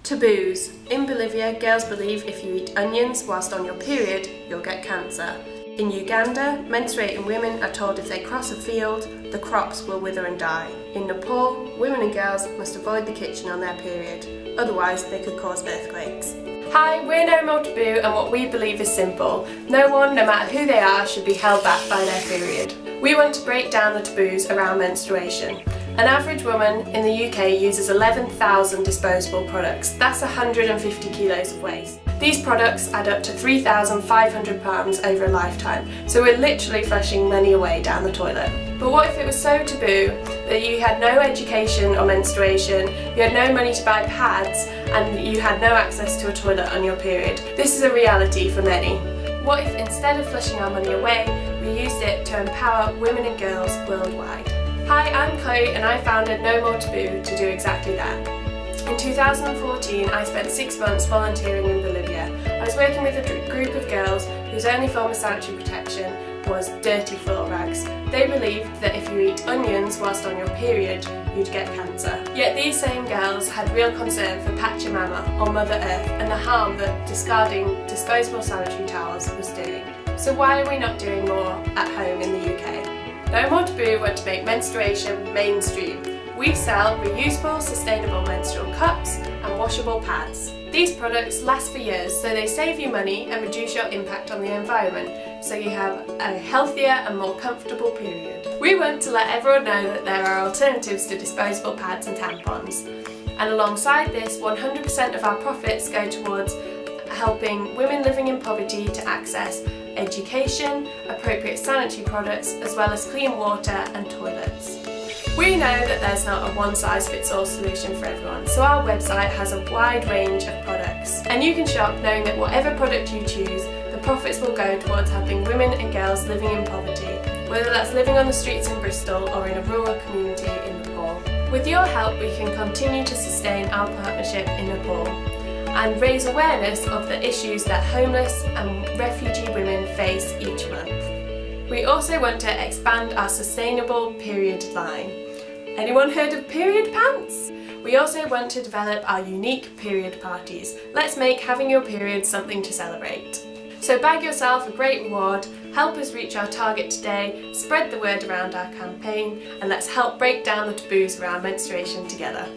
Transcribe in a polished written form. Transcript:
Taboos. In Bolivia, girls believe if you eat onions whilst on your period, you'll get cancer. In Uganda, menstruating women are told if they cross a field, the crops will wither and die. In Nepal, women and girls must avoid the kitchen on their period, otherwise they could cause earthquakes. Hi, we're No More Taboo, and what we believe is simple. No one, no matter who they are, should be held back by their period. We want to break down the taboos around menstruation. An average woman in the UK uses 11,000 disposable products. That's 150 kilos of waste. These products add up to £3,500 over a lifetime, so we're literally flushing money away down the toilet. But what if it was so taboo that you had no education on menstruation, you had no money to buy pads, and you had no access to a toilet on your period? This is a reality for many. What if instead of flushing our money away, we used it to empower women and girls worldwide? Hi, I'm Chloe and I founded No More Taboo to do exactly that. In 2014, I spent 6 months volunteering in Bolivia. I was working with a group of girls whose only form of sanitary protection was dirty floor rags. They believed that if you eat onions whilst on your period, you'd get cancer. Yet these same girls had real concern for Pachamama, or Mother Earth, and the harm that discarding disposable sanitary towels was doing. So why are we not doing more at home in the UK? No More Taboo want to make menstruation mainstream. We sell reusable, sustainable menstrual cups and washable pads. These products last for years, so they save you money and reduce your impact on the environment, so you have a healthier and more comfortable period. We want to let everyone know that there are alternatives to disposable pads and tampons. And alongside this, 100% of our profits go towards helping women living in poverty to access education, appropriate sanitary products, as well as clean water and toilets. We know that there's not a one-size-fits-all solution for everyone, so our website has a wide range of products. And you can shop knowing that whatever product you choose, the profits will go towards helping women and girls living in poverty, whether that's living on the streets in Bristol or in a rural community in Nepal. With your help, we can continue to sustain our partnership in Nepal and raise awareness of the issues that homeless and refugee women face each month. We also want to expand our sustainable period line. Anyone heard of period pants? We also want to develop our unique period parties. Let's make having your period something to celebrate. So bag yourself a great reward, help us reach our target today, spread the word around our campaign, and let's help break down the taboos around menstruation together.